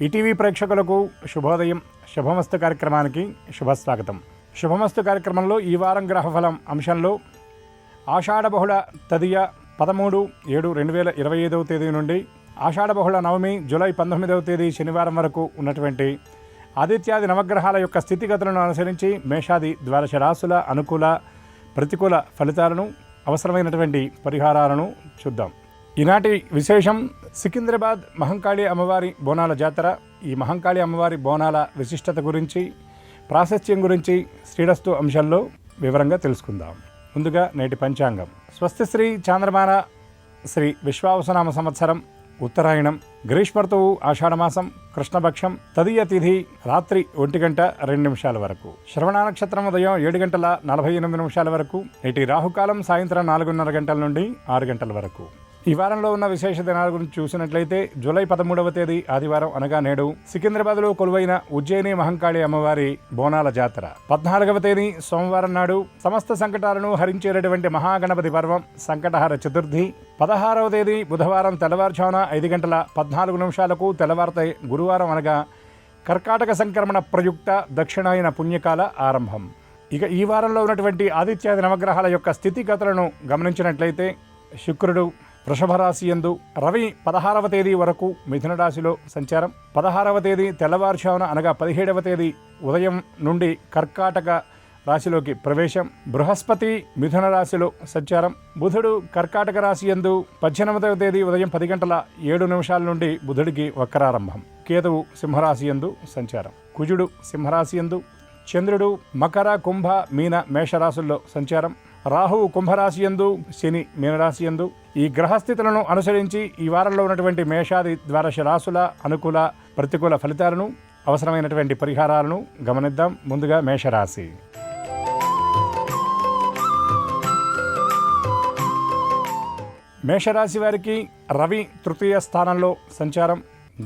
ETV ప్రేక్షకులకు శుభోదయం. శుభమస్తు కార్యక్రమానికి శుభస్వాగతం. శుభమస్తు కార్యక్రమంలో ఈ వారం గ్రహఫలం అంశంలో ఆషాఢబహుళ తదియ 13/7/2025 తేదీ నుండి ఆషాఢబహుళ నవమి జూలై 19వ తేదీ శనివారం వరకు ఉన్నటువంటి ఆదిత్యాది నవగ్రహాల యొక్క స్థితిగతులను అనుసరించి మేషాది ద్వాదశ రాశుల అనుకూల ప్రతికూల ఫలితాలను, అవసరమైనటువంటి పరిహారాలను చూద్దాం. ఈనాటి విశేషం సికింద్రాబాద్ మహంకాళి అమ్మవారి బోనాల జాతర. ఈ మహంకాళి అమ్మవారి బోనాల విశిష్టత గురించి, ప్రాశస్త్యం గురించి శ్రీరస్తు అంశంలో వివరంగా తెలుసుకుందాం. ముందుగా నేటి పంచాంగం. స్వస్తి శ్రీ చాంద్రమాన శ్రీ విశ్వావసనామ సంవత్సరం ఉత్తరాయణం, గ్రీష్మర్తువు ఆషాఢమాసం, కృష్ణపక్షం, తదియ తిథి రాత్రి 1:02 వరకు, శ్రవణ నక్షత్రం ఉదయం 7:48 వరకు, నేటి రాహుకాలం సాయంత్రం 4:30 గంటల నుండి 6 గంటల వరకు. ఈ వారంలో ఉన్న విశేష దినాల గురించి చూసినట్లయితే జూలై 13వ తేదీ ఆదివారం అనగా నేడు సికింద్రాబాద్లో కొలువైన ఉజ్జయిని మహంకాళి అమ్మవారి బోనాల జాతర. 14వ తేదీ సోమవారం నాడు సమస్త సంకటాలను హరించేటటువంటి మహాగణపతి పర్వం సంకటహర చతుర్థి. 16వ తేదీ బుధవారం తెల్లవారుజామున 5:14 తెల్లవారితే గురువారం అనగా కర్కాటక సంక్రమణ ప్రయుక్త దక్షిణాయన పుణ్యకాల ఆరంభం. ఇక ఈ వారంలో ఉన్నటువంటి ఆదిత్యాది నవగ్రహాల యొక్క స్థితిగతులను గమనించినట్లయితే శుక్రుడు వృషభ రాశి యందు, రవి 16వ తేదీ వరకు మిథున రాశిలో సంచారం, 16వ తేదీ తెల్లవారుజామున అనగా 17వ తేదీ ఉదయం నుండి కర్కాటక రాశిలోకి ప్రవేశం, బృహస్పతి మిథున రాశిలో సంచారం, బుధుడు కర్కాటక రాశి యందు 18వ తేదీ ఉదయం 10:07 నుండి బుధుడికి వక్రారంభం, కేతువు సింహరాశి యందు సంచారం, కుజుడు సింహరాశి యందు, చంద్రుడు మకర కుంభ మీన మేషరాశుల్లో సంచారం, రాహువు కుంభరాశి యందు, శని మీనరాశి యందు. ఈ గ్రహస్థితులను అనుసరించి ఈ వారంలో ఉన్నటువంటి మేషాది ద్వాదశ రాశుల అనుకూల ప్రతికూల ఫలితాలను, అవసరమైనటువంటి పరిహారాలను గమనిద్దాం. ముందుగా మేషరాశి. మేషరాశి వారికి రవి తృతీయ స్థానంలో సంచారం,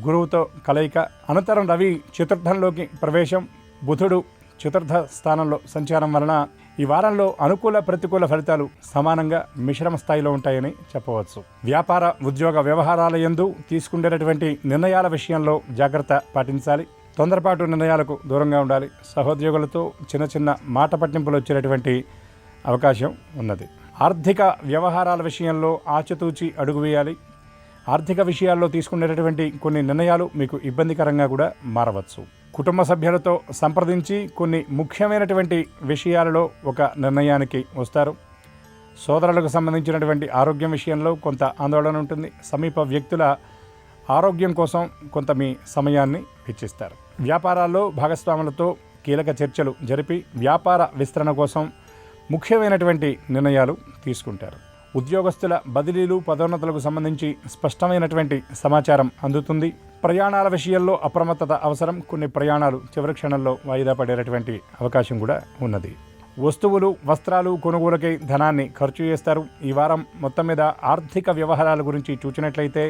గురువుతో కలయిక, అనంతరం రవి చతుర్థంలోకి ప్రవేశం, బుధుడు చతుర్థ స్థానంలో సంచారం వలన ఈ వారంలో అనుకూల ప్రతికూల ఫలితాలు సమానంగా మిశ్రమ స్థాయిలో ఉంటాయని చెప్పవచ్చు. వ్యాపార ఉద్యోగ వ్యవహారాల యందు తీసుకునేటటువంటి నిర్ణయాల విషయంలో జాగ్రత్త పాటించాలి. తొందరపాటు నిర్ణయాలకు దూరంగా ఉండాలి. సహోద్యోగులతో చిన్న చిన్న మాట పట్టింపులు వచ్చేటటువంటి అవకాశం ఉన్నది. ఆర్థిక వ్యవహారాల విషయంలో ఆచితూచి అడుగు వేయాలి. ఆర్థిక విషయాల్లో తీసుకునేటటువంటి కొన్ని నిర్ణయాలు మీకు ఇబ్బందికరంగా కూడా మారవచ్చు. కుటుంబ సభ్యులతో సంప్రదించి కొన్ని ముఖ్యమైనటువంటి విషయాలలో ఒక నిర్ణయానికి వస్తారు. సోదరులకు సంబంధించినటువంటి ఆరోగ్యం విషయంలో కొంత ఆందోళన ఉంటుంది. సమీప వ్యక్తుల ఆరోగ్యం కోసం కొంత మీ సమయాన్ని వెచ్చిస్తారు. వ్యాపారాల్లో భాగస్వాములతో కీలక చర్చలు జరిపి వ్యాపార విస్తరణ కోసం ముఖ్యమైనటువంటి నిర్ణయాలు తీసుకుంటారు. ఉద్యోగస్తుల బదిలీలు, పదోన్నతులకు సంబంధించి స్పష్టమైనటువంటి సమాచారం అందుతుంది. ప్రయాణాల విషయంలో అప్రమత్తత అవసరం. కొన్ని ప్రయాణాలు చివరి క్షణంలో వాయిదా పడేటటువంటి అవకాశం కూడా ఉన్నది. వస్తువులు, వస్త్రాలు కొనుగోలుకై ధనాన్ని ఖర్చు చేస్తారు. ఈ వారం మొత్తం మీద ఆర్థిక వ్యవహారాల గురించి చూసినట్లయితే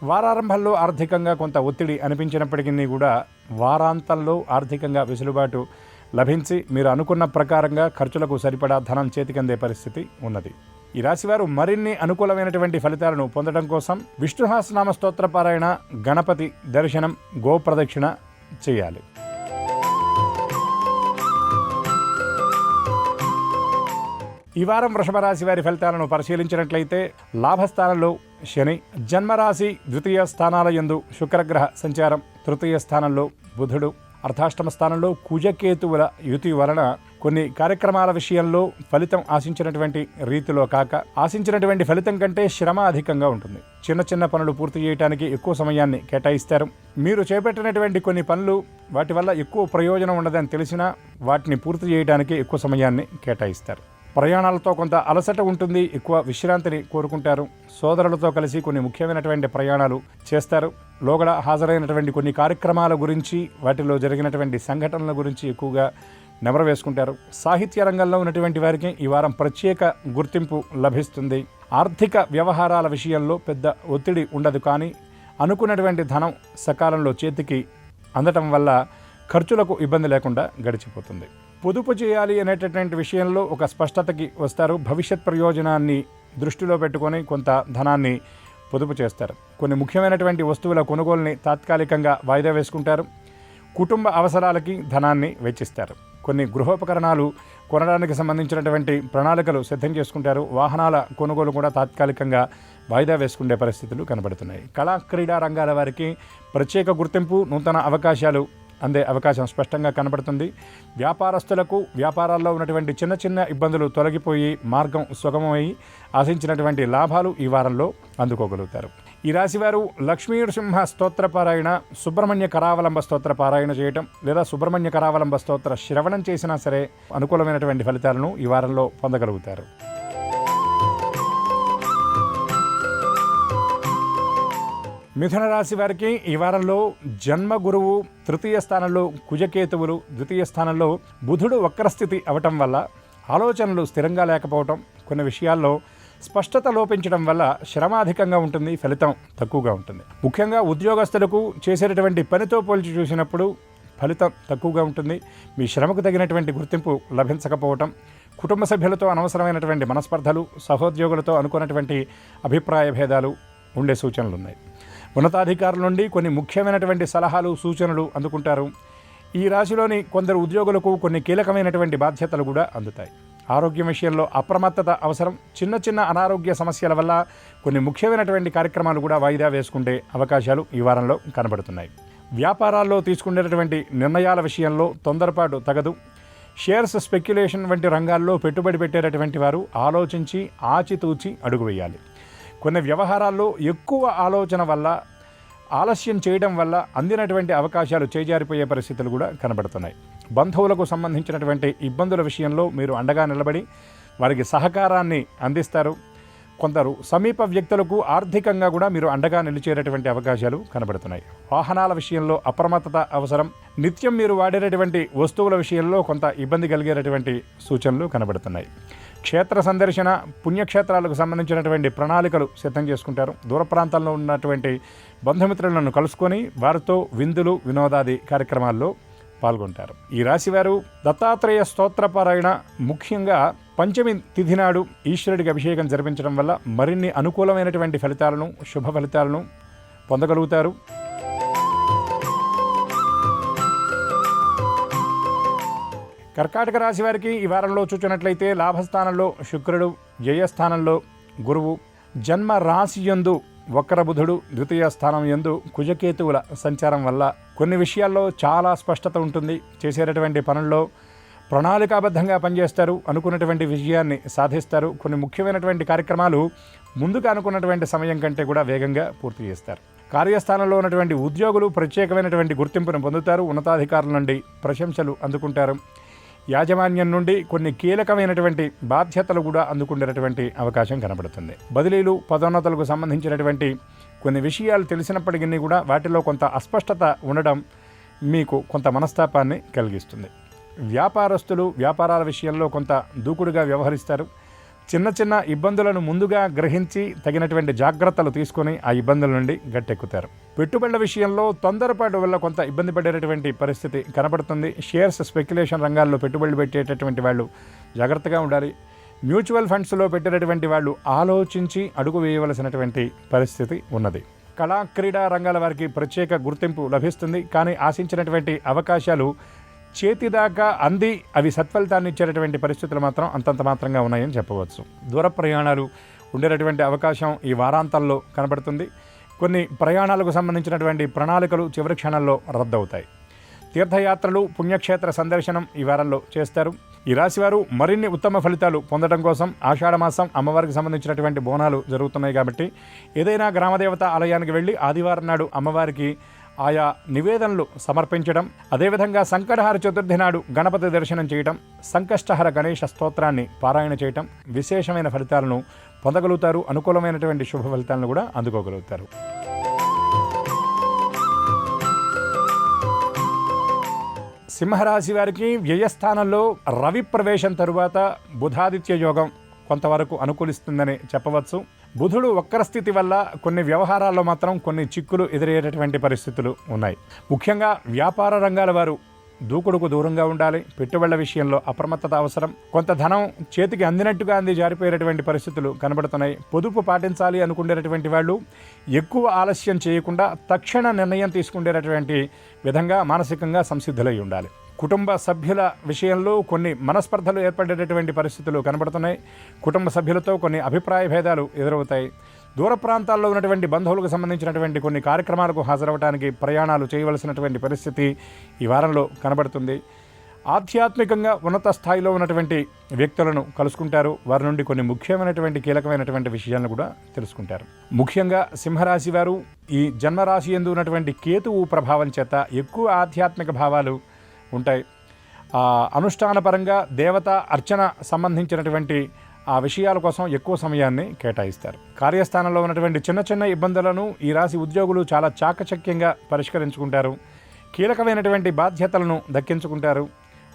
వారారంభంలో ఆర్థికంగా కొంత ఒత్తిడి అనిపించినప్పటికీ కూడా వారాంతంలో ఆర్థికంగా వెసులుబాటు లభించి మీరు అనుకున్న ప్రకారంగా ఖర్చులకు సరిపడా ధనం చేతికందే పరిస్థితి ఉన్నది. ఈ రాశివారు మరిన్ని అనుకూలమైనటువంటి ఫలితాలను పొందడం కోసం విష్ణు సహస్రనామ స్తోత్ర పారాయణ, గణపతి దర్శనం, గోప్రదక్షిణ చేయాలి. ఈ వారం వృషభ రాశి వారి ఫలితాలను పరిశీలించినట్లయితే లాభస్థానంలో శని, జన్మరాశి ద్వితీయ స్థానాల యందు శుక్రగ్రహ సంచారం, తృతీయ స్థానంలో బుధుడు, అర్ధాష్టమ స్థానంలో కుజకేతువుల యుతి వలన కొన్ని కార్యక్రమాల విషయంలో ఫలితం ఆశించినటువంటి రీతిలో కాక ఆశించినటువంటి ఫలితం కంటే శ్రమ అధికంగా ఉంటుంది. చిన్న చిన్న పనులు పూర్తి చేయడానికి ఎక్కువ సమయాన్ని కేటాయిస్తారు. మీరు చేపట్టినటువంటి కొన్ని పనులు వాటి వల్ల ఎక్కువ ప్రయోజనం ఉండదని తెలిసినా వాటిని పూర్తి చేయడానికి ఎక్కువ సమయాన్ని కేటాయిస్తారు. ప్రయాణాలతో కొంత అలసట ఉంటుంది. ఎక్కువ విశ్రాంతిని కోరుకుంటారు. సోదరులతో కలిసి కొన్ని ముఖ్యమైనటువంటి ప్రయాణాలు చేస్తారు. లోగడ హాజరైనటువంటి కొన్ని కార్యక్రమాల గురించి, వాటిలో జరిగినటువంటి సంఘటనల గురించి ఎక్కువగా నెమరు వేసుకుంటారు. సాహిత్య రంగంలో ఉన్నటువంటి వారికి ఈ వారం ప్రత్యేక గుర్తింపు లభిస్తుంది. ఆర్థిక వ్యవహారాల విషయంలో పెద్ద ఒత్తిడి ఉండదు, కానీ అనుకున్నటువంటి ధనం సకాలంలో చేతికి అందటం వల్ల ఖర్చులకు ఇబ్బంది లేకుండా గడిచిపోతుంది. పొదుపు చేయాలి అనేటటువంటి విషయంలో ఒక స్పష్టతకి వస్తారు. భవిష్యత్ ప్రయోజనాన్ని దృష్టిలో పెట్టుకొని కొంత ధనాన్ని పొదుపు చేస్తారు. కొన్ని ముఖ్యమైనటువంటి వస్తువుల కొనుగోలుని తాత్కాలికంగా వాయిదా వేసుకుంటారు. కుటుంబ అవసరాలకి ధనాన్ని వెచ్చిస్తారు. కొన్ని గృహోపకరణాలు కొనడానికి సంబంధించినటువంటి ప్రణాళికలు సిద్ధం చేసుకుంటారు. వాహనాల కొనుగోలు కూడా తాత్కాలికంగా వాయిదా వేసుకునే పరిస్థితులు కనబడుతున్నాయి. కళా క్రీడా రంగాల వారికి ప్రత్యేక గుర్తింపు, నూతన అవకాశాలు అందే అవకాశం స్పష్టంగా కనబడుతుంది. వ్యాపారస్తులకు వ్యాపారాల్లో ఉన్నటువంటి చిన్న చిన్న ఇబ్బందులు తొలగిపోయి మార్గం సుగమమై ఆశించినటువంటి లాభాలు ఈ వారంలో అందుకోగలుగుతారు. ఈ రాశివారు లక్ష్మీ నృసింహ స్తోత్ర పారాయణ, సుబ్రహ్మణ్య కరావలంబ స్తోత్ర పారాయణ చేయటం లేదా సుబ్రహ్మణ్య కరావలంబ స్తోత్ర శ్రవణం చేసినా సరే అనుకూలమైనటువంటి ఫలితాలను ఈ వారంలో పొందగలుగుతారు. మిథున రాశి వారికి ఈ వారంలో జన్మ గురువు తృతీయ స్థానంలో, కుజకేతువులు ద్వితీయ స్థానంలో, బుధుడు వక్రస్థితి అవటం వల్ల ఆలోచనలు స్థిరంగా లేకపోవటం, కొన్ని విషయాల్లో స్పష్టత లోపించడం వల్ల శ్రమ అధికంగా ఉంటుంది, ఫలితం తక్కువగా ఉంటుంది. ముఖ్యంగా ఉద్యోగస్తులకు చేసేటటువంటి పనితో పోల్చి చూసినప్పుడు ఫలితం తక్కువగా ఉంటుంది. మీ శ్రమకు తగినటువంటి గుర్తింపు లభించకపోవటం, కుటుంబ సభ్యులతో అనవసరమైనటువంటి మనస్పర్ధలు, సహోద్యోగులతో అనుకున్నటువంటి అభిప్రాయ భేదాలు ఉండే సూచనలు ఉన్నాయి. ఉన్నతాధికారుల నుండి కొన్ని ముఖ్యమైనటువంటి సలహాలు, సూచనలు అందుకుంటారు. ఈ రాశిలోని కొందరు ఉద్యోగులకు కొన్ని కీలకమైనటువంటి బాధ్యతలు కూడా అందుతాయి. ఆరోగ్యం విషయంలో అప్రమత్తత అవసరం. చిన్న చిన్న అనారోగ్య సమస్యల వల్ల కొన్ని ముఖ్యమైనటువంటి కార్యక్రమాలు కూడా వాయిదా వేసుకుంటే అవకాశాలు ఈ వారంలో కనబడుతున్నాయి. వ్యాపారాల్లో తీసుకునేటటువంటి నిర్ణయాల విషయంలో తొందరపాటు తగదు. షేర్స్, స్పెక్యులేషన్ వంటి రంగాల్లో పెట్టుబడి పెట్టేటటువంటి వారు ఆలోచించి ఆచితూచి అడుగు వేయాలి. కొన్ని వ్యవహారాల్లో ఎక్కువ ఆలోచన వల్ల, ఆలస్యం చేయడం వల్ల అందినటువంటి అవకాశాలు చేజారిపోయే పరిస్థితులు కూడా కనబడుతున్నాయి. బంధువులకు సంబంధించినటువంటి ఇబ్బందుల విషయంలో మీరు అండగా నిలబడి వారికి సహకారాన్ని అందిస్తారు. కొందరు సమీప వ్యక్తులకు ఆర్థికంగా కూడా మీరు అండగా నిలిచేటటువంటి అవకాశాలు కనబడుతున్నాయి. వాహనాల విషయంలో అప్రమత్తత అవసరం. నిత్యం మీరు వాడేటటువంటి వస్తువుల విషయంలో కొంత ఇబ్బంది కలిగేటటువంటి సూచనలు కనబడుతున్నాయి. క్షేత్ర సందర్శన, పుణ్యక్షేత్రాలకు సంబంధించినటువంటి ప్రణాళికలు సిద్ధం చేసుకుంటారు. దూర ప్రాంతాల్లో ఉన్నటువంటి బంధుమిత్రులను కలుసుకొని వారితో విందులు, వినోదాది కార్యక్రమాల్లో పాల్గొంటారు. ఈ రాశివారు దత్తాత్రేయ స్తోత్రపారాయణ, ముఖ్యంగా పంచమి తిథి నాడు ఈశ్వరుడికి అభిషేకం జరిపించడం వల్ల మరిన్ని అనుకూలమైనటువంటి ఫలితాలను, శుభ ఫలితాలను పొందగలుగుతారు. కర్కాటక రాశి వారికి ఈ వారంలో చూచినట్లయితే లాభస్థానంలో శుక్రుడు, జయస్థానంలో గురువు, జన్మ రాశి యందు వక్ర బుధుడు, ద్వితీయ స్థానం యందు కుజకేతువుల సంచారం వల్ల కొన్ని విషయాల్లో చాలా స్పష్టత ఉంటుంది. చేసేటటువంటి పనుల్లో ప్రణాళికాబద్ధంగా పనిచేస్తారు. అనుకున్నటువంటి విజయాన్ని సాధిస్తారు. కొన్ని ముఖ్యమైనటువంటి కార్యక్రమాలు ముందుగా అనుకున్నటువంటి సమయం కంటే కూడా వేగంగా పూర్తి చేస్తారు. కార్యస్థానంలో ఉన్నటువంటి ఉద్యోగులు ప్రత్యేకమైనటువంటి గుర్తింపును పొందుతారు. ఉన్నతాధికారుల నుండి ప్రశంసలు అందుకుంటారు. యాజమాన్యం నుండి కొన్ని కీలకమైనటువంటి బాధ్యతలు కూడా అందుకునేటటువంటి అవకాశం కనబడుతుంది. బదిలీలు, పదోన్నతులకు సంబంధించినటువంటి కొన్ని విషయాలు తెలిసినప్పటికీ కూడా వాటిలో కొంత అస్పష్టత ఉండడం మీకు కొంత మనస్తాపాన్ని కలిగిస్తుంది. వ్యాపారస్తులు వ్యాపారాల విషయంలో కొంత దూకుడుగా వ్యవహరిస్తారు. చిన్న చిన్న ఇబ్బందులను ముందుగా గ్రహించి తగినటువంటి జాగ్రత్తలు తీసుకొని ఆ ఇబ్బందుల నుండి గట్టెక్కుతారు. పెట్టుబడుల విషయంలో తొందరపాటు వల్ల కొంత ఇబ్బంది పడేటటువంటి పరిస్థితి కనబడుతుంది. షేర్స్, స్పెక్యులేషన్ రంగాల్లో పెట్టుబడులు పెట్టేటటువంటి వాళ్ళు జాగ్రత్తగా ఉండాలి. మ్యూచువల్ ఫండ్స్లో పెట్టేటటువంటి వాళ్ళు ఆలోచించి అడుగు వేయవలసినటువంటి పరిస్థితి ఉన్నది. కళా క్రీడా రంగాల వారికి ప్రత్యేక గుర్తింపు లభిస్తుంది. కానీ ఆశించినటువంటి అవకాశాలు చేతిదాకా అంది అవి సత్ఫలితాన్ని ఇచ్చేటటువంటి పరిస్థితులు మాత్రం అంతంత మాత్రంగా ఉన్నాయని చెప్పవచ్చు. దూర ప్రయాణాలు ఉండేటటువంటి అవకాశం ఈ వారాంతాల్లో కనబడుతుంది. కొన్ని ప్రయాణాలకు సంబంధించినటువంటి ప్రణాళికలు చివరి క్షణాల్లో రద్దవుతాయి. తీర్థయాత్రలు, పుణ్యక్షేత్ర సందర్శనం ఈ వారంలో చేస్తారు. ఈ రాశివారు మరిన్ని ఉత్తమ ఫలితాలు పొందడం కోసం ఆషాఢమాసం అమ్మవారికి సంబంధించినటువంటి బోనాలు జరుగుతున్నాయి కాబట్టి ఏదైనా గ్రామదేవత ఆలయానికి వెళ్ళి ఆదివారం నాడు అమ్మవారికి ఆయా నివేదనలు సమర్పించడం, అదేవిధంగా సంకటహర చతుర్థి నాడు గణపతి దర్శనం చేయటం, సంకష్టహర గణేష స్తోత్రాన్ని పారాయణ చేయటం విశేషమైన ఫలితాలను పొందగలుగుతారు. అనుకూలమైనటువంటి శుభ ఫలితాలను కూడా అందుకోగలుగుతారు. సింహరాశి వారికి వ్యయస్థానంలో రవి ప్రవేశం తరువాత బుధాదిత్య యోగం కొంతవరకు అనుకూలిస్తుందని చెప్పవచ్చు. బుధుడు వక్రస్థితి వల్ల కొన్ని వ్యవహారాల్లో మాత్రం కొన్ని చిక్కులు ఎదురయ్యేటటువంటి పరిస్థితులు ఉన్నాయి. ముఖ్యంగా వ్యాపార రంగాల వారు దూకుడుకు దూరంగా ఉండాలి. పెట్టుబడుల విషయంలో అప్రమత్తత అవసరం. కొంత ధనం చేతికి అందినట్టుగా జారిపోయేటువంటి పరిస్థితులు కనబడుతున్నాయి. పొదుపు పాటించాలి అనుకునేటటువంటి వాళ్ళు ఎక్కువ ఆలస్యం చేయకుండా తక్షణ నిర్ణయం తీసుకునేటటువంటి విధంగా మానసికంగా సంసిద్ధులై ఉండాలి. కుటుంబ సభ్యుల విషయంలో కొన్ని మనస్పర్ధలు ఏర్పడేటటువంటి పరిస్థితులు కనబడుతున్నాయి. కుటుంబ సభ్యులతో కొన్ని అభిప్రాయ భేదాలు ఎదురవుతాయి. దూర ప్రాంతాల్లో ఉన్నటువంటి బంధువులకు సంబంధించినటువంటి కొన్ని కార్యక్రమాలకు హాజరవడానికి ప్రయాణాలు చేయవలసినటువంటి పరిస్థితి ఈ వారంలో కనబడుతుంది. ఆధ్యాత్మికంగా ఉన్నత స్థాయిలో ఉన్నటువంటి వ్యక్తులను కలుసుకుంటారు. వారి నుండి కొన్ని ముఖ్యమైనటువంటి కీలకమైనటువంటి విషయాలను కూడా తెలుసుకుంటారు. ముఖ్యంగా సింహరాశి వారు ఈ జన్మరాశి యందు ఉన్నటువంటి కేతువు ప్రభావం చేత ఎక్కువ ఆధ్యాత్మిక భావాలు ఉంటాయి. అనుష్ఠానపరంగా దేవత అర్చన సంబంధించినటువంటి ఆ విషయాల కోసం ఎక్కువ సమయాన్ని కేటాయిస్తారు. కార్యస్థానంలో ఉన్నటువంటి చిన్న చిన్న ఇబ్బందులను ఈ రాశి ఉద్యోగులు చాలా చాకచక్యంగా పరిష్కరించుకుంటారు. కీలకమైనటువంటి బాధ్యతలను దక్కించుకుంటారు.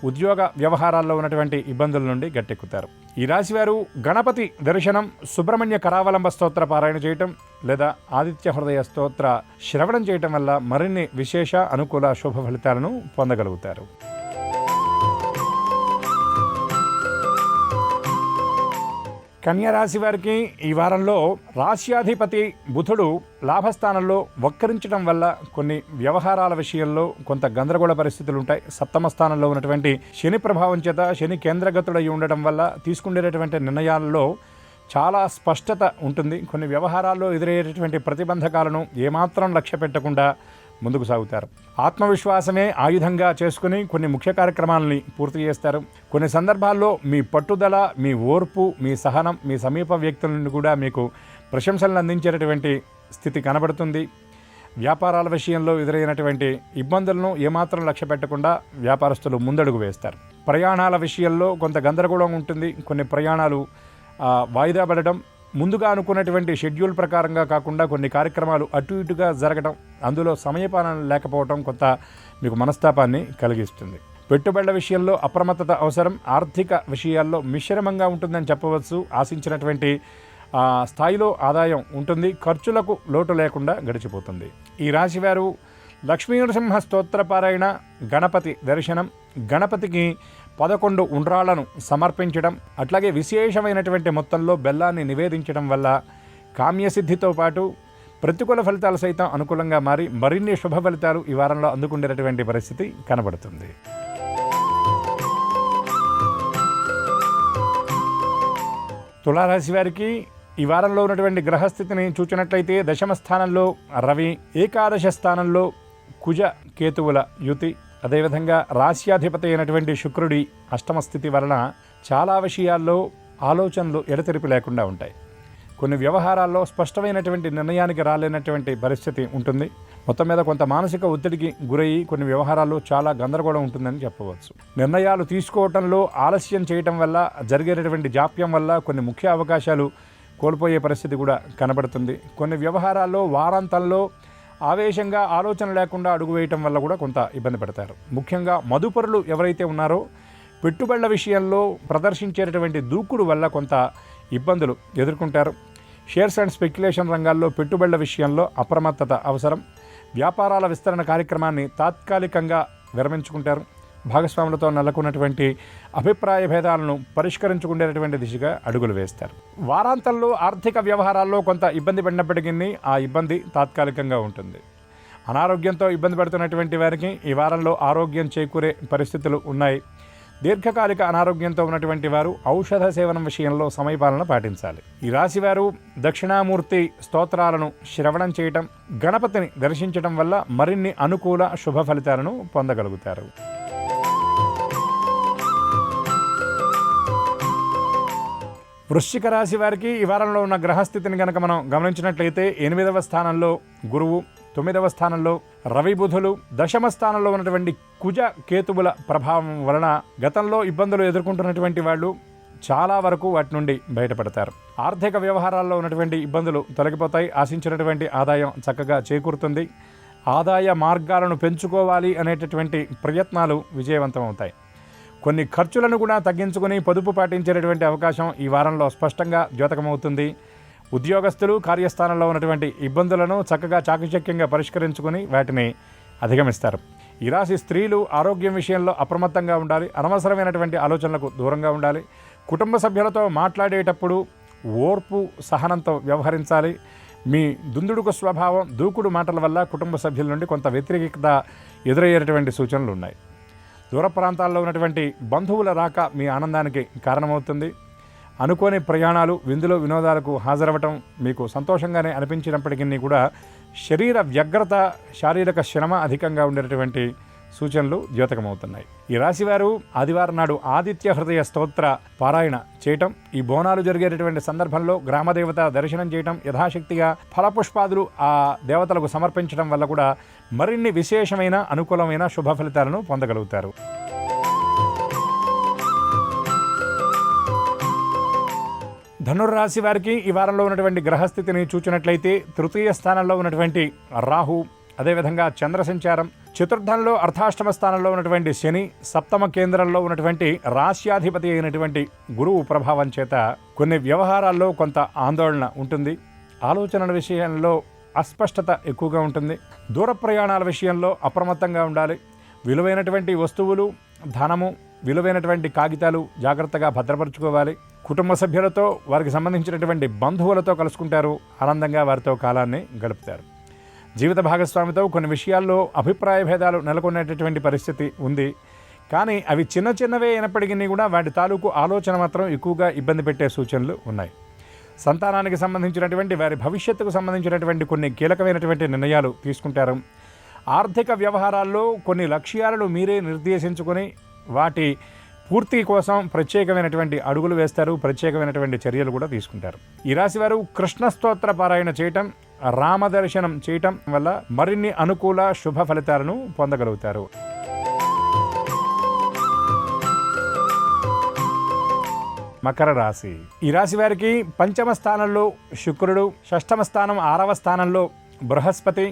ఉద్యోగ వ్యవహారాల్లో ఉన్నటువంటి ఇబ్బందుల నుండి గట్టెక్కుతారు. ఈ రాశివారు గణపతి దర్శనం, సుబ్రహ్మణ్య కరావలంబ స్తోత్ర పారాయణ చేయటం లేదా ఆదిత్య హృదయ స్తోత్ర శ్రవణం చేయటం వల్ల మరిన్ని విశేష అనుకూల శుభ ఫలితాలను పొందగలుగుతారు. కన్యారాశి వారికి ఈ వారంలో రాశ్యాధిపతి బుధుడు లాభస్థానంలో వక్రించడం వల్ల కొన్ని వ్యవహారాల విషయంలో కొంత గందరగోళ పరిస్థితులు ఉంటాయి. సప్తమ స్థానంలో ఉన్నటువంటి శని ప్రభావం చేత శని కేంద్రగతుడై ఉండడం వల్ల తీసుకునేటటువంటి నిర్ణయాల్లో చాలా స్పష్టత ఉంటుంది. కొన్ని వ్యవహారాల్లో ఎదురయ్యేటటువంటి ప్రతిబంధకాలను ఏమాత్రం లక్ష్య పెట్టకుండా ముందుకు సాగుతారు. ఆత్మవిశ్వాసమే ఆయుధంగా చేసుకుని కొన్ని ముఖ్య కార్యక్రమాలని పూర్తి చేస్తారు. కొన్ని సందర్భాల్లో మీ పట్టుదల, మీ ఓర్పు, మీ సహనం, మీ సమీప వ్యక్తుల నుండి కూడా మీకు ప్రశంసలను అందించేటటువంటి స్థితి కనబడుతుంది. వ్యాపారాల విషయంలో ఎదురైనటువంటి ఇబ్బందులను ఏమాత్రం లక్ష్య పెట్టకుండా వ్యాపారస్తులు ముందడుగు వేస్తారు. ప్రయాణాల విషయంలో కొంత గందరగోళం ఉంటుంది. కొన్ని ప్రయాణాలు వాయిదా పడడం, ముందుగా అనుకున్నటువంటి షెడ్యూల్ ప్రకారంగా కాకుండా కొన్ని కార్యక్రమాలు అటు ఇటుగా జరగడం, అందులో సమయపాలన లేకపోవడం కొంత మీకు మనస్తాపాన్ని కలిగిస్తుంది. పెట్టుబడుల విషయంలో అప్రమత్తత అవసరం. ఆర్థిక విషయాల్లో మిశ్రమంగా ఉంటుందని చెప్పవచ్చు. ఆశించినటువంటి స్థాయిలో ఆదాయం ఉంటుంది. ఖర్చులకు లోటు లేకుండా గడిచిపోతుంది. ఈ రాశివారు లక్ష్మీ నరసింహ స్తోత్రపారాయణ, గణపతి దర్శనం, గణపతికి 11 ఉండ్రాళ్లను సమర్పించడం, అట్లాగే విశేషమైనటువంటి మొత్తంలో బెల్లాన్ని నివేదించడం వల్ల కామ్యసిద్ధితో పాటు ప్రతికూల ఫలితాలు సైతం అనుకూలంగా మారి మరిన్ని శుభ ఫలితాలు ఈ వారంలో అందుకునేటటువంటి పరిస్థితి కనబడుతుంది. తులారాశి వారికి ఈ వారంలో ఉన్నటువంటి గ్రహస్థితిని చూచినట్లయితే దశమ స్థానంలో రవి, ఏకాదశ స్థానంలో కుజ కేతువుల యుతి, అదేవిధంగా రాశ్యాధిపతి అయినటువంటి శుక్రుడి అష్టమ స్థితి వలన చాలా విషయాల్లో ఆలోచనలు ఎడతెరిపి లేకుండా ఉంటాయి. కొన్ని వ్యవహారాల్లో స్పష్టమైనటువంటి నిర్ణయానికి రాలేనటువంటి పరిస్థితి ఉంటుంది. మొత్తం మీద కొంత మానసిక ఒత్తిడికి గురయ్యి కొన్ని వ్యవహారాల్లో చాలా గందరగోళం ఉంటుందని చెప్పవచ్చు. నిర్ణయాలు తీసుకోవటంలో ఆలస్యం చేయటం వల్ల జరిగేటటువంటి జాప్యం వల్ల కొన్ని ముఖ్య అవకాశాలు కోల్పోయే పరిస్థితి కూడా కనబడుతుంది. కొన్ని వ్యవహారాల్లో వారాంతంలో ఆవేశంగా ఆలోచన లేకుండా అడుగు వేయటం వల్ల కూడా కొంత ఇబ్బంది పడతారు. ముఖ్యంగా మదుపరులు ఎవరైతే ఉన్నారో పెట్టుబడుల విషయంలో ప్రదర్శించేటటువంటి దూకుడు వల్ల కొంత ఇబ్బందులు ఎదుర్కొంటారు. షేర్స్ అండ్ స్పెక్యులేషన్ రంగాల్లో పెట్టుబడుల విషయంలో అప్రమత్తత అవసరం. వ్యాపారాల విస్తరణ కార్యక్రమాన్ని తాత్కాలికంగా విరమించుకుంటారు. భాగస్వాములతో నెలకొన్నటువంటి అభిప్రాయ భేదాలను పరిష్కరించుకునేటటువంటి దిశగా అడుగులు వేస్తారు. వారాంతంలో ఆర్థిక వ్యవహారాల్లో కొంత ఇబ్బంది పడినప్పటికీ ఆ ఇబ్బంది తాత్కాలికంగా ఉంటుంది. అనారోగ్యంతో ఇబ్బంది పడుతున్నటువంటి వారికి ఈ వారంలో ఆరోగ్యం చేకూరే పరిస్థితులు ఉన్నాయి. దీర్ఘకాలిక అనారోగ్యంతో ఉన్నటువంటి వారు ఔషధ సేవనం విషయంలో సమయపాలన పాటించాలి. ఈ రాశివారు దక్షిణామూర్తి స్తోత్రాలను శ్రవణం చేయటం, గణపతిని దర్శించడం వల్ల మరిన్ని అనుకూల శుభ ఫలితాలను పొందగలుగుతారు. వృశ్చిక రాశి వారికి ఈ వారంలో ఉన్న గ్రహస్థితిని కనుక మనం గమనించినట్లయితే 8వ స్థానంలో గురువు, 9వ స్థానంలో రవి బుధులు, దశమ స్థానంలో ఉన్నటువంటి కుజ కేతువుల ప్రభావం వలన గతంలో ఇబ్బందులు ఎదుర్కొంటున్నటువంటి వాళ్ళు చాలా వరకు వాటి నుండి బయటపడతారు. ఆర్థిక వ్యవహారాల్లో ఉన్నటువంటి ఇబ్బందులు తొలగిపోతాయి. ఆశించినటువంటి ఆదాయం చక్కగా చేకూరుతుంది. ఆదాయ మార్గాలను పెంచుకోవాలి అనేటటువంటి ప్రయత్నాలు విజయవంతం అవుతాయి. కొన్ని ఖర్చులను కూడా తగ్గించుకుని పొదుపు పాటించేటటువంటి అవకాశం ఈ వారంలో స్పష్టంగా ద్యోతకమవుతుంది. ఉద్యోగస్తులు కార్యస్థానంలో ఉన్నటువంటి ఇబ్బందులను చక్కగా చాకచక్యంగా పరిష్కరించుకుని వాటిని అధిగమిస్తారు. ఈ రాశి స్త్రీలు ఆరోగ్యం విషయంలో అప్రమత్తంగా ఉండాలి. అనవసరమైనటువంటి ఆలోచనలకు దూరంగా ఉండాలి. కుటుంబ సభ్యులతో మాట్లాడేటప్పుడు ఓర్పు సహనంతో వ్యవహరించాలి. మీ దుందుడుకు స్వభావం, దూకుడు మాటల వల్ల కుటుంబ సభ్యుల నుండి కొంత వ్యతిరేకత ఎదురయ్యేటువంటి సూచనలు ఉన్నాయి. దూర ప్రాంతాల్లో ఉన్నటువంటి బంధువుల రాక మీ ఆనందానికి కారణమవుతుంది. అనుకోని ప్రయాణాలు, విందులు, వినోదాలకు హాజరవ్వటం మీకు సంతోషంగానే అనిపించినప్పటికీ కూడా శరీర వ్యగ్రత, శారీరక శ్రమ అధికంగా ఉండేటువంటి సూచనలు ద్యోతకమవుతున్నాయి. ఈ రాశివారు ఆదివారం నాడు ఆదిత్య హృదయ స్తోత్ర పారాయణ చేయటం, ఈ బోనాలు జరిగేటటువంటి సందర్భంలో గ్రామదేవత దర్శనం చేయటం, యథాశక్తిగా ఫలపుష్పాదులు ఆ దేవతలకు సమర్పించడం వల్ల కూడా మరిన్ని విశేషమైన అనుకూలమైన శుభ ఫలితాలను పొందగలుగుతారు. ధనుర్రాశి వారికి ఈ వారంలో ఉన్నటువంటి గ్రహస్థితిని చూచినట్లయితే తృతీయ స్థానంలో ఉన్నటువంటి రాహు, అదేవిధంగా చంద్ర సంచారం, చతుర్థంలో అర్ధాష్టమ స్థానంలో ఉన్నటువంటి శని, సప్తమ కేంద్రంలో ఉన్నటువంటి రాశ్యాధిపతి అయినటువంటి గురువు ప్రభావం చేత కొన్ని వ్యవహారాల్లో కొంత ఆందోళన ఉంటుంది. ఆలోచనల విషయంలో అస్పష్టత ఎక్కువగా ఉంటుంది. దూర ప్రయాణాల విషయంలో అప్రమత్తంగా ఉండాలి. విలువైనటువంటి వస్తువులు, ధనము, విలువైనటువంటి కాగితాలు జాగ్రత్తగా భద్రపరుచుకోవాలి. కుటుంబ సభ్యులతో, వారికి సంబంధించినటువంటి బంధువులతో కలుసుకుంటారు. ఆనందంగా వారితో కాలాన్ని గడుపుతారు. జీవిత భాగస్వామితో కొన్ని విషయాల్లో అభిప్రాయ భేదాలు నెలకొనేటటువంటి పరిస్థితి ఉంది. కానీ అవి చిన్న చిన్నవే అయినప్పటికీ కూడా వాటి తాలూకు ఆలోచన మాత్రం ఎక్కువగా ఇబ్బంది పెట్టే సూచనలు ఉన్నాయి. సంతానానికి సంబంధించినటువంటి వారి భవిష్యత్తుకు సంబంధించినటువంటి కొన్ని కీలకమైనటువంటి నిర్ణయాలు తీసుకుంటారు. ఆర్థిక వ్యవహారాల్లో కొన్ని లక్ష్యాలను మీరే నిర్దేశించుకొని వాటి పూర్తి కోసం ప్రత్యేకమైనటువంటి అడుగులు వేస్తారు. ప్రత్యేకమైనటువంటి చర్యలు కూడా తీసుకుంటారు. ఈ రాశి వారు కృష్ణ స్తోత్ర పారాయణ చేయటం, రామదర్శనం చేయటం వల్ల మరిన్ని అనుకూల శుభ ఫలితాలను పొందగలుగుతారు. మకర రాశి. ఈ రాశి వారికి పంచమ స్థానంలో శుక్రుడు, షష్టమ స్థానం 6వ స్థానంలో బృహస్పతి,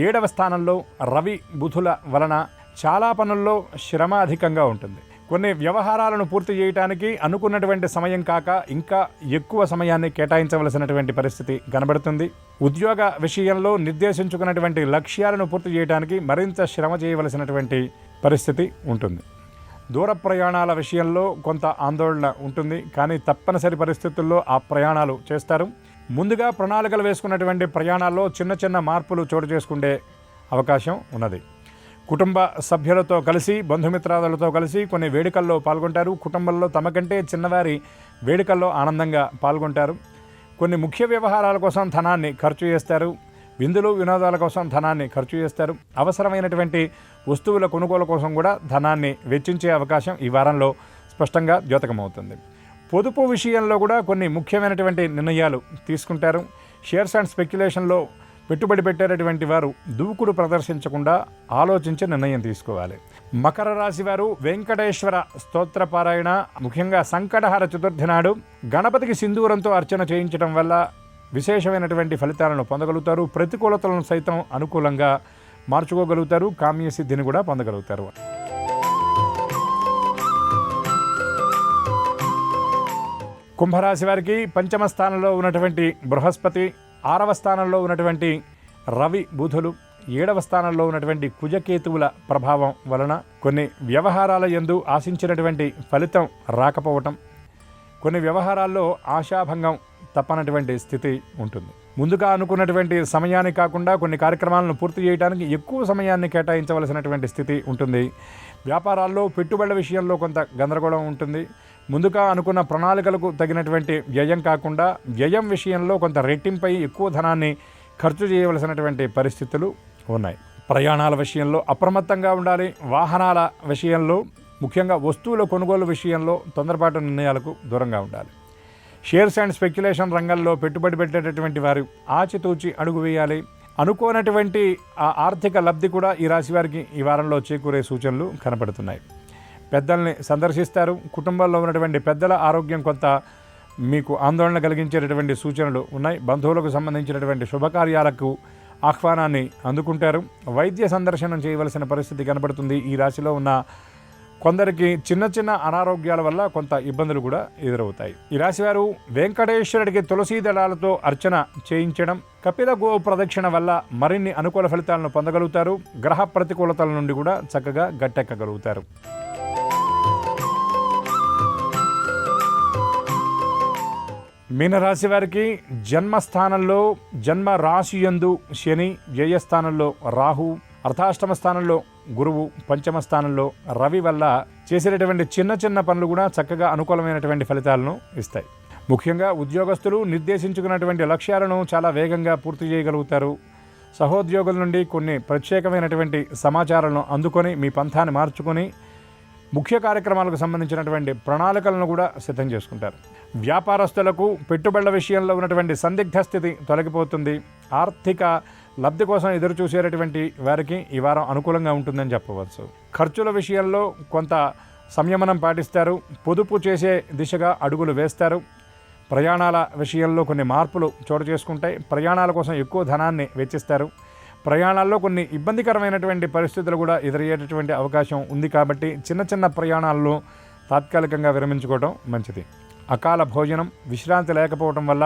7వ స్థానంలో రవి, బుధుల వలన చాలా పనుల్లో శ్రమ అధికంగా ఉంటుంది. కొన్ని వ్యవహారాలను పూర్తి చేయడానికి అనుకున్నటువంటి సమయం కాక ఇంకా ఎక్కువ సమయాన్ని కేటాయించవలసినటువంటి పరిస్థితి కనబడుతుంది. ఉద్యోగ విషయంలో నిర్దేశించుకున్నటువంటి లక్ష్యాలను పూర్తి చేయడానికి మరింత శ్రమ చేయవలసినటువంటి పరిస్థితి ఉంటుంది. దూర ప్రయాణాల విషయంలో కొంత ఆందోళన ఉంటుంది. కానీ తప్పనిసరి పరిస్థితుల్లో ఆ ప్రయాణాలు చేస్తారు. ముందుగా ప్రణాళికలు వేసుకున్నటువంటి ప్రయాణాల్లో చిన్న చిన్న మార్పులు చోటు చేసుకునే అవకాశం ఉన్నది. కుటుంబ సభ్యులతో కలిసి, బంధుమిత్రాదులతో కలిసి కొన్ని వేడుకల్లో పాల్గొంటారు. కుటుంబంలో తమకంటే చిన్నవారి వేడుకల్లో ఆనందంగా పాల్గొంటారు. కొన్ని ముఖ్య వ్యవహారాల కోసం ధనాన్ని ఖర్చు చేస్తారు. విందులు, వినోదాల కోసం ధనాన్ని ఖర్చు చేస్తారు. అవసరమైనటువంటి వస్తువుల కొనుగోలు కోసం కూడా ధనాన్ని వెచ్చించే అవకాశం ఈ వారంలో స్పష్టంగా ద్యోతకమవుతుంది. పొదుపు విషయంలో కూడా కొన్ని ముఖ్యమైనటువంటి నిర్ణయాలు తీసుకుంటారు. షేర్స్ అండ్ స్పెక్యులేషన్లో పెట్టుబడి పెట్టేటటువంటి వారు దూకుడు ప్రదర్శించకుండా ఆలోచించి నిర్ణయం తీసుకోవాలి. మకర రాశి వారు వెంకటేశ్వర స్తోత్ర పారాయణ, ముఖ్యంగా సంకటహర చతుర్థి నాడు గణపతికి సింధూరంతో అర్చన చేయించడం వల్ల విశేషమైనటువంటి ఫలితాలను పొందగలుగుతారు. ప్రతికూలతలను సైతం అనుకూలంగా మార్చుకోగలుగుతారు. కామ్యసిద్ధిని కూడా పొందగలుగుతారు. కుంభరాశి వారికి పంచమ స్థానంలో ఉన్నటువంటి బృహస్పతి, 6వ స్థానంలో ఉన్నటువంటి రవి, బుధులు, 7వ స్థానంలో ఉన్నటువంటి కుజకేతువుల ప్రభావం వలన కొన్ని వ్యవహారాల యందు ఆశించినటువంటి ఫలితం రాకపోవటం, కొన్ని వ్యవహారాల్లో ఆశాభంగం తప్పనటువంటి స్థితి ఉంటుంది. ముందుగా అనుకున్నటువంటి సమయాన్ని కాకుండా కొన్ని కార్యక్రమాలను పూర్తి చేయడానికి ఎక్కువ సమయాన్ని కేటాయించవలసినటువంటి స్థితి ఉంటుంది. వ్యాపారాల్లో పెట్టుబడుల విషయంలో కొంత గందరగోళం ఉంటుంది. ముందుగా అనుకున్న ప్రణాళికలకు తగినటువంటి వ్యయం కాకుండా వ్యయం విషయంలో కొంత రెట్టింపై ఎక్కువ ధనాన్ని ఖర్చు చేయవలసినటువంటి పరిస్థితులు ఉన్నాయి. ప్రయాణాల విషయంలో అప్రమత్తంగా ఉండాలి. వాహనాల విషయంలో, ముఖ్యంగా వస్తువుల కొనుగోలు విషయంలో తొందరపాటు నిర్ణయాలకు దూరంగా ఉండాలి. షేర్స్ అండ్ స్పెక్యులేషన్ రంగంలో పెట్టుబడి పెట్టేటటువంటి వారు ఆచితూచి అడుగు వేయాలి. అనుకోనటువంటి ఆ ఆర్థిక లబ్ధి కూడా ఈ రాశి వారికి ఈ వారంలో చేకూరే సూచనలు కనపడుతున్నాయి. పెద్దల్ని సందర్శిస్తారు. కుటుంబంలో ఉన్నటువంటి పెద్దల ఆరోగ్యం కొంత మీకు ఆందోళన కలిగించేటటువంటి సూచనలు ఉన్నాయి. బంధువులకు సంబంధించినటువంటి శుభకార్యాలకు ఆహ్వానాన్ని అందుకుంటారు. వైద్య సందర్శనం చేయవలసిన పరిస్థితి కనబడుతుంది. ఈ రాశిలో ఉన్న కొందరికి చిన్న చిన్న అనారోగ్యాల వల్ల కొంత ఇబ్బందులు కూడా ఎదురవుతాయి. ఈ రాశివారు వెంకటేశ్వరుడికి తులసీ దళాలతో అర్చన చేయించడం, కపిల గో ప్రదక్షిణ వల్ల మరిన్ని అనుకూల ఫలితాలను పొందగలుగుతారు. గ్రహ ప్రతికూలతల నుండి కూడా చక్కగా గట్టెక్కగలుగుతారు. మీనరాశి వారికి జన్మస్థానంలో జన్మ రాశియందు శని, వ్యయస్థానంలో రాహు, అర్ధాష్టమ స్థానంలో గురువు, పంచమ స్థానంలో రవి వల్ల చేసేటటువంటి చిన్న చిన్న పనులు కూడా చక్కగా అనుకూలమైనటువంటి ఫలితాలను ఇస్తాయి. ముఖ్యంగా ఉద్యోగస్తులు నిర్దేశించుకున్నటువంటి లక్ష్యాలను చాలా వేగంగా పూర్తి చేయగలుగుతారు. సహోద్యోగుల నుండి కొన్ని ప్రత్యేకమైనటువంటి సమాచారాలను అందుకొని మీ పంథాన్ని మార్చుకొని ముఖ్య కార్యక్రమాలకు సంబంధించినటువంటి ప్రణాళికలను కూడా సిద్ధం చేసుకుంటారు. వ్యాపారస్తులకు పెట్టుబడుల విషయంలో ఉన్నటువంటి సందిగ్ధ స్థితి తొలగిపోతుంది. ఆర్థిక లబ్ధి కోసం ఎదురు చూసేటటువంటి వారికి ఈ వారం అనుకూలంగా ఉంటుందని చెప్పవచ్చు. ఖర్చుల విషయంలో కొంత సంయమనం పాటిస్తారు. పొదుపు చేసే దిశగా అడుగులు వేస్తారు. ప్రయాణాల విషయంలో కొన్ని మార్పులు చోటు చేసుకుంటాయి. ప్రయాణాల కోసం ఎక్కువ ధనాన్ని వెచ్చిస్తారు. ప్రయాణాల్లో కొన్ని ఇబ్బందికరమైనటువంటి పరిస్థితులు కూడా ఎదురయ్యేటటువంటి అవకాశం ఉంది కాబట్టి చిన్న చిన్న ప్రయాణాల్లో తాత్కాలికంగా విరమించుకోవడం మంచిది. అకాల భోజనం, విశ్రాంతి లేకపోవడం వల్ల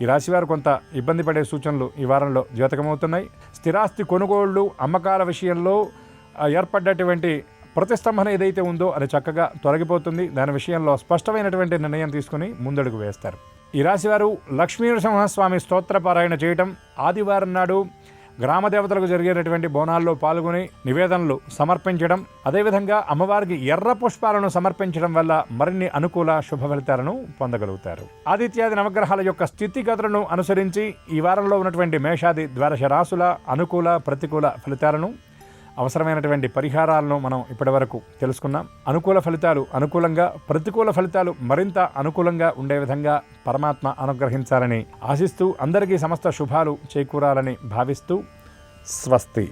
ఈ రాశివారు కొంత ఇబ్బంది పడే సూచనలు ఈ వారంలో జాతకమవుతున్నాయి. స్థిరాస్తి కొనుగోళ్లు, అమ్మకాల విషయంలో ఏర్పడ్డటువంటి ప్రతిస్తంభన ఏదైతే ఉందో అది చక్కగా తొలగిపోతుంది. దాని విషయంలో స్పష్టమైనటువంటి నిర్ణయం తీసుకుని ముందడుగు వేస్తారు. ఈ రాశివారు లక్ష్మీ నరసింహస్వామి స్తోత్రపారాయణ చేయటం, ఆదివారం నాడు గ్రామ దేవతలకు జరిగేటటువంటి బోనాల్లో పాల్గొని నివేదనలు సమర్పించడం, అదేవిధంగా అమ్మవారికి ఎర్ర పుష్పాలను సమర్పించడం వల్ల మరిన్ని అనుకూల శుభ ఫలితాలను పొందగలుగుతారు. ఆదిత్యాది నవగ్రహాల యొక్క స్థితిగతులను అనుసరించి ఈ వారంలో ఉన్నటువంటి మేషాది ద్వాదశ రాశుల అనుకూల ప్రతికూల ఫలితాలను, అవసరమైనటువంటి పరిహారాలను మనం ఇప్పటివరకు తెలుసుకున్నాం. అనుకూల ఫలితాలు అనుకూలంగా, ప్రతికూల ఫలితాలు మరింత అనుకూలంగా ఉండే విధంగా పరమాత్మ అనుగ్రహించాలని ఆశిస్తూ అందరికీ సమస్త శుభాలు చేకూరాలని భావిస్తూ స్వస్తి.